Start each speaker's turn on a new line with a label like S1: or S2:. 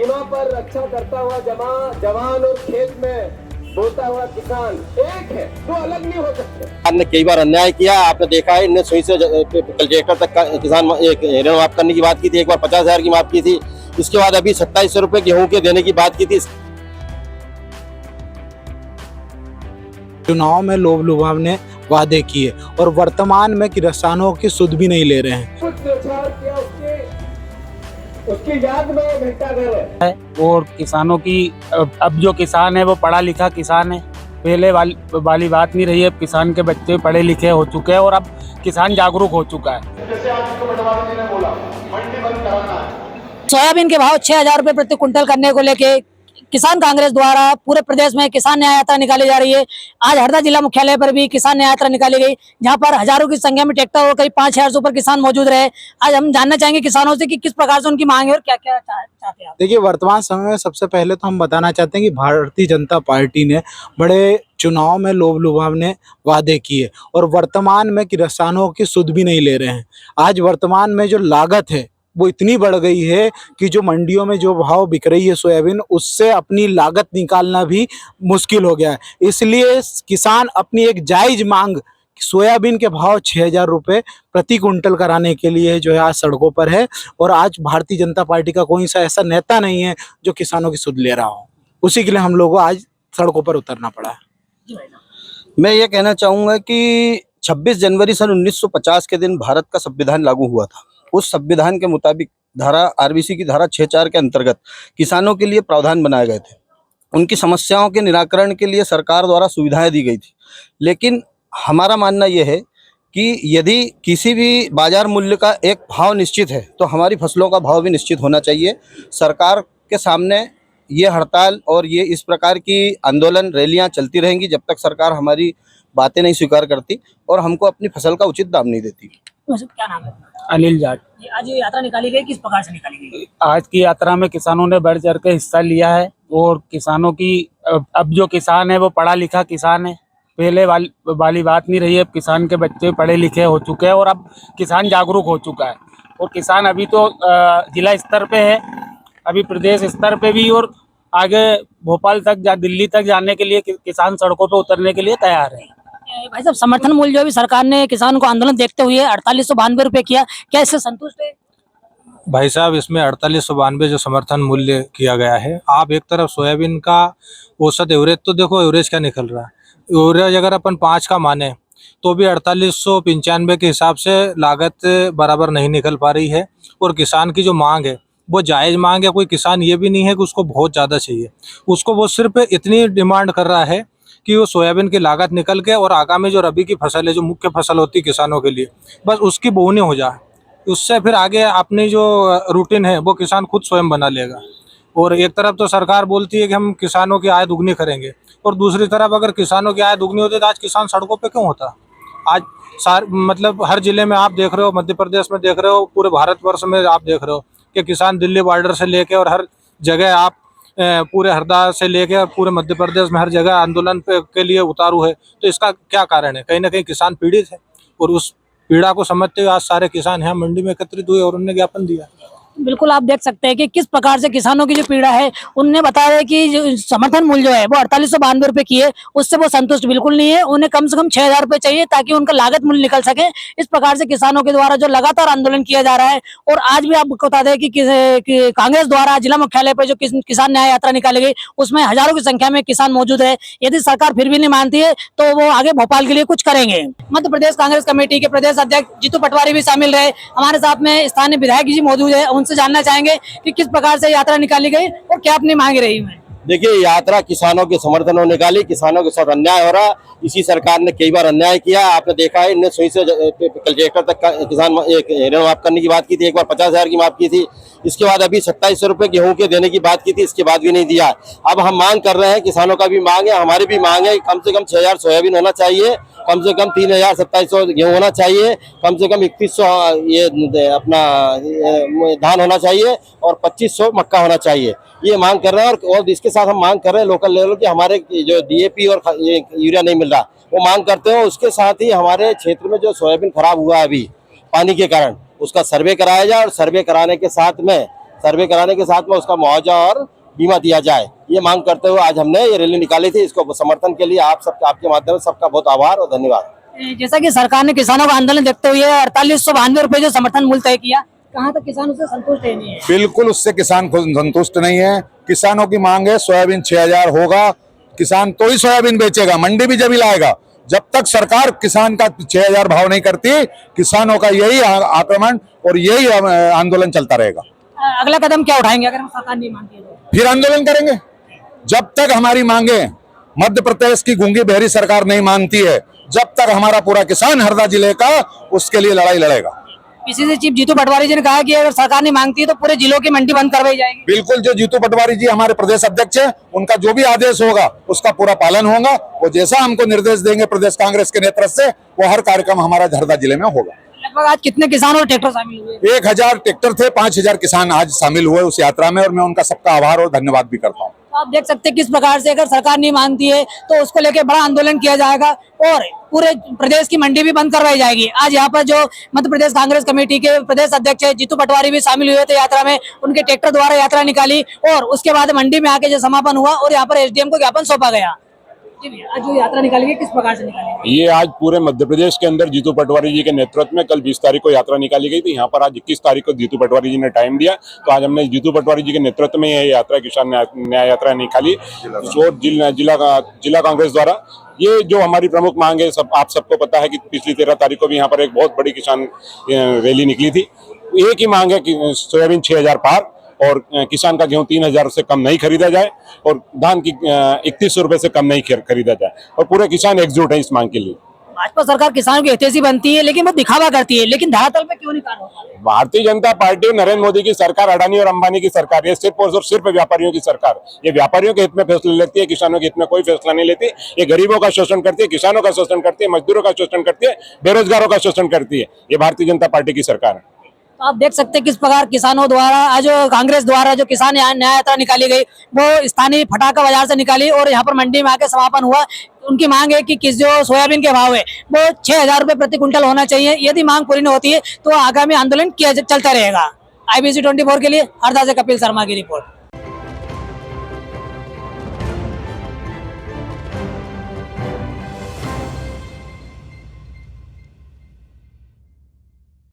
S1: सीमा पर रक्षा करता हुआ जवान और खेत में बोता हुआ किसान एक है, दो अलग नहीं हो सकते।
S2: सरकार ने कई बार अन्याय किया, आपने देखा है। इनने सुई से कलेक्टर तक का किसान एक ऋण माफ करने की बात की थी, एक बार 50,000 की माफ की थी। इसके बाद अभी 2700 रुपए गेहूं के देने की बात की थी।
S3: चुनाव में लोभ लुभावने वादे किए और वर्तमान में किसानों की सुध भी नहीं ले रहे हैं।
S1: कुछ प्रचार किया, उसकी याद में ये घंटाघर है।
S4: और किसानों की अब जो किसान है वो पढ़ा लिखा किसान है। पहले वाली बात नहीं रही है। किसान के बच्चे पढ़े लिखे हो चुके हैं और अब किसान जागरूक हो चुका है।
S1: जैसे आज तो पटवारी जी ने बोला मंडी बंद कराना है।
S5: सोयाबीन के भाव 6,000 रुपए प्रति कुंटल करने को लेके किसान कांग्रेस द्वारा पूरे प्रदेश में किसान न्याय यात्रा निकाली जा रही है। आज हरदा जिला मुख्यालय पर भी किसान न्याय यात्रा निकाली गई, जहां पर हजारों की संख्या में ट्रैक्टर और करीब 5,000 से ऊपर किसान मौजूद रहे। आज हम जानना चाहेंगे किसानों से कि किस प्रकार से उनकी मांग है और क्या क्या चाहते हैं आप।
S3: देखिए, वर्तमान समय में सबसे पहले तो हम बताना चाहते हैं कि भारतीय जनता पार्टी ने बड़े चुनाव में लोभ लुभावने वादे किए और वर्तमान में किसानों की सुध भी नहीं ले रहे हैं। आज वर्तमान में जो लागत है वो इतनी बढ़ गई है कि जो मंडियों में जो भाव बिक रही है सोयाबीन, उससे अपनी लागत निकालना भी मुश्किल हो गया है। इसलिए किसान अपनी एक जायज मांग सोयाबीन के भाव 6,000 रुपये प्रति कुंटल कराने के लिए जो है आज सड़कों पर है। और आज भारतीय जनता पार्टी का कोई सा ऐसा नेता नहीं है जो किसानों की सुध ले रहा हो। उसी के लिए हम लोगों को आज सड़कों पर उतरना पड़ा है।
S2: मैं ये कहना चाहूंगा कि 26 जनवरी सन 1950 के दिन भारत का संविधान लागू हुआ था। उस संविधान के मुताबिक धारा आरबीसी की धारा 6(4) के अंतर्गत किसानों के लिए प्रावधान बनाए गए थे। उनकी समस्याओं के निराकरण के लिए सरकार द्वारा सुविधाएं दी गई थी। लेकिन हमारा मानना यह है कि यदि किसी भी बाजार मूल्य का एक भाव निश्चित है तो हमारी फसलों का भाव भी निश्चित होना चाहिए। सरकार के सामने ये हड़ताल और ये इस प्रकार की आंदोलन रैलियां चलती रहेंगी जब तक सरकार हमारी बातें नहीं स्वीकार करती और हमको अपनी फसल का उचित दाम नहीं देती।
S5: क्या नाम है?
S4: अनिल जाट।
S5: आज ये यात्रा निकाली गई, किस प्रकार से निकाली गई?
S4: आज की यात्रा में किसानों ने बढ़ चढ़ के हिस्सा लिया है और किसानों की अब जो किसान है वो पढ़ा लिखा किसान है। पहले वाली बात नहीं रही है। किसान के बच्चे पढ़े लिखे हो चुके हैं और अब किसान जागरूक हो चुका है। और किसान अभी तो जिला स्तर पे है, अभी प्रदेश स्तर पे भी, और आगे भोपाल तक दिल्ली तक जाने के लिए किसान सड़कों पे उतरने के लिए तैयार है।
S5: भाई साहब, समर्थन मूल्य जो भी सरकार ने किसान को आंदोलन देखते हुए 4892 रुपए किया, क्या इससे संतुष्ट है?
S3: भाई साहब, इसमें 4892 जो समर्थन मूल्य किया गया है, आप एक तरफ सोयाबीन का औसत एवरेज तो देखो, एवरेज क्या निकल रहा है। एवरेज अगर अपन 5 का माने तो भी 4895 के हिसाब से लागत बराबर नहीं निकल पा रही है। और किसान की जो मांग है वो जायज़ मांग है। कोई किसान ये भी नहीं है कि उसको बहुत ज़्यादा चाहिए, उसको वो सिर्फ इतनी डिमांड कर रहा है कि वो सोयाबीन की लागत निकल के और आगामी जो रबी की फसल है, जो मुख्य फसल होती है किसानों के लिए, बस उसकी बोनी हो जाए। उससे फिर आगे अपनी जो रूटीन है वो किसान खुद स्वयं बना लेगा। और एक तरफ तो सरकार बोलती है कि हम किसानों की आय दुगनी करेंगे, और दूसरी तरफ अगर किसानों की आय दुगनी होती तो आज किसान सड़कों पे क्यों होता। आज मतलब हर जिले में आप देख रहे हो, मध्य प्रदेश में देख रहे हो, पूरे भारतवर्ष में आप देख रहे हो कि किसान दिल्ली बॉर्डर से लेके और हर जगह आप पूरे हरदा से लेके और पूरे मध्य प्रदेश में हर जगह आंदोलन के लिए उतारू है। तो इसका क्या कारण है? कहीं ना कहीं किसान पीड़ित है और उस पीड़ा को समझते हुए आज सारे किसान यहाँ मंडी में एकत्रित हुए और उन्होंने ज्ञापन दिया।
S5: बिल्कुल, आप देख सकते हैं कि किस प्रकार से किसानों की जो पीड़ा है, उनने बताया है कि जो समर्थन मूल्य जो है वो 4892 रुपए की है, उससे वो संतुष्ट बिल्कुल नहीं है। उन्हें कम से कम 6,000 रुपए चाहिए ताकि उनका लागत मूल्य निकल सके। इस प्रकार से किसानों के द्वारा जो लगातार आंदोलन किया जा रहा है। और आज भी आपको बता दें कि कांग्रेस द्वारा जिला मुख्यालय पर जो किसान न्याय यात्रा निकाली गई, उसमें हजारों की संख्या में किसान मौजूद है। यदि सरकार फिर भी नहीं मानती है तो वो आगे भोपाल के लिए कुछ करेंगे। मध्य प्रदेश कांग्रेस कमेटी के प्रदेश अध्यक्ष जीतू पटवारी भी शामिल रहे। हमारे साथ में स्थानीय विधायक जी मौजूद है, उनसे जानना चाहेंगे कि किस प्रकार से यात्रा निकाली गई और क्या अपनी मांग रही है।
S2: देखिए, यात्रा किसानों के समर्थन में निकाली। किसानों के साथ अन्याय हो रहा, इसी सरकार ने कई बार अन्याय किया, आपने देखा है। इनने सुई से कलेक्टर तक का किसान एक ऋण माफ करने की बात की थी, एक बार 50,000 की माफ की थी। इसके बाद अभी 2700 रुपए गेहूं के देने की बात की थी, इसके बाद भी नहीं दिया। अब हम मांग कर रहे हैं, किसानों का भी मांग है, हमारी भी मांग है, कम से कम 6,000 सोयाबीन होना चाहिए, कम से कम 3,2700 गेहूं होना चाहिए, कम से कम 2100 ये अपना धान होना चाहिए और 2500 मक्का होना चाहिए। ये मांग कर रहे हैं। और इसके साथ हम मांग कर रहे हैं लोकल लेवल की, हमारे जो डीएपी और यूरिया नहीं मिल रहा वो मांग करते हैं। उसके साथ ही हमारे क्षेत्र में जो सोयाबीन खराब हुआ है अभी पानी के कारण, उसका सर्वे कराया जाए और सर्वे कराने के साथ में सर्वे कराने के साथ में उसका मुआवजा और बीमा दिया जाए। ये मांग करते हुए आज हमने ये रैली निकाली थी। इसको समर्थन के लिए आपके माध्यम से सबका बहुत आभार और धन्यवाद।
S5: जैसा कि सरकार ने किसानों का आंदोलन देखते हुए 4892 रुपए जो समर्थन मूल्य तय किया, कहाँ तक किसान उससे संतुष्ट है? नहीं है,
S6: बिल्कुल उससे किसान खुद संतुष्ट नहीं है। किसानों की मांग है सोयाबीन 6000 होगा, किसान तो ही सोयाबीन बेचेगा, मंडी भी जब ही लाएगा। जब तक सरकार किसान का 6000 भाव नहीं करती, किसानों का यही आक्रमण और यही आंदोलन चलता रहेगा।
S5: अगला कदम क्या उठाएंगे अगर सरकार नहीं मानती है तो?
S6: फिर आंदोलन करेंगे जब तक हमारी मांगे मध्य प्रदेश की गूंगी बहरी सरकार नहीं मानती है, जब तक हमारा पूरा किसान हरदा जिले का उसके लिए लड़ाई लड़ेगा।
S5: पीसीसी चीफ जीतू पटवारी जी ने कहा कि अगर सरकार नहीं मांगती है तो पूरे जिलों की मंडी बंद करवाई जाएगी।
S6: बिल्कुल, जो जीतू पटवारी जी हमारे प्रदेश अध्यक्ष है, उनका जो भी आदेश होगा उसका पूरा पालन होगा। वो जैसा हमको निर्देश देंगे प्रदेश कांग्रेस के नेतृत्व से, वो हर कार्यक्रम हमारा हरदा जिले में होगा।
S5: लगभग आज कितने किसान और ट्रैक्टर शामिल हुए?
S6: 1000 ट्रैक्टर थे, 5000 किसान आज शामिल हुए उस यात्रा में, और मैं उनका सबका आभार और धन्यवाद भी करता हूँ।
S5: तो आप देख सकते हैं किस प्रकार से अगर सरकार नहीं मानती है तो उसको लेके बड़ा आंदोलन किया जाएगा और पूरे प्रदेश की मंडी भी बंद करवाई जाएगी। आज यहाँ पर जो मध्य प्रदेश कांग्रेस कमेटी के प्रदेश अध्यक्ष है जीतू पटवारी भी शामिल हुए थे यात्रा में। उनके ट्रैक्टर द्वारा यात्रा निकाली और उसके बाद मंडी में आके जो समापन हुआ और यहाँ पर एसडीएम को ज्ञापन सौंपा गया। आज जो यात्रा निकाली गई किस प्रकार से निकाली गई?
S7: ये आज पूरे मध्य प्रदेश के अंदर जीतू पटवारी जी के नेतृत्व में कल 20 तारीख को यात्रा निकाली गई थी। यहाँ पर आज 21 तारीख को जीतू पटवारी जी ने टाइम दिया, तो आज हमने जीतू पटवारी जी के नेतृत्व में यह यात्रा किसान न्याय यात्रा निकाली और जिला कांग्रेस द्वारा। ये जो हमारी प्रमुख मांग है, सब आप सबको पता है कि पिछली 13 तारीख को भी यहाँ पर एक बहुत बड़ी किसान रैली निकली थी। एक ही मांग है कि सोयाबीन 6000 पार और किसान का गेहूं 3000 से कम नहीं खरीदा जाए और धान की 3100 रुपए से कम नहीं खरीदा जाए, और पूरे किसान एकजुट है इस मांग के लिए।
S5: भाजपा सरकार किसानों की हितैषी बनती है लेकिन वो दिखावा करती है, लेकिन धरातल पे क्यों नहीं कार्य होता?
S7: भारतीय जनता पार्टी और नरेंद्र मोदी की सरकार, अडानी और अंबानी की सरकार, ये सिर्फ और सिर्फ व्यापारियों की सरकार। ये व्यापारियों के हित में फैसले लेती है, किसानों के हित में कोई फैसला नहीं लेती। ये गरीबों का शोषण करती है, किसानों का शोषण करती है, मजदूरों का शोषण करती है, बेरोजगारों का शोषण करती है। ये भारतीय जनता पार्टी की सरकार है।
S5: आप देख सकते हैं किस प्रकार किसानों द्वारा आज कांग्रेस द्वारा जो किसान न्याय यात्रा निकाली गई वो स्थानीय फटाका बाजार से निकाली और यहाँ पर मंडी में आके समापन हुआ। उनकी मांग है कि किस जो सोयाबीन के भाव है वो 6000 रुपए प्रति क्विंटल होना चाहिए। यदि मांग पूरी नहीं होती है तो आगामी आंदोलन किया चलता रहेगा। IBC 24 के लिए हरदा से कपिल शर्मा की रिपोर्ट।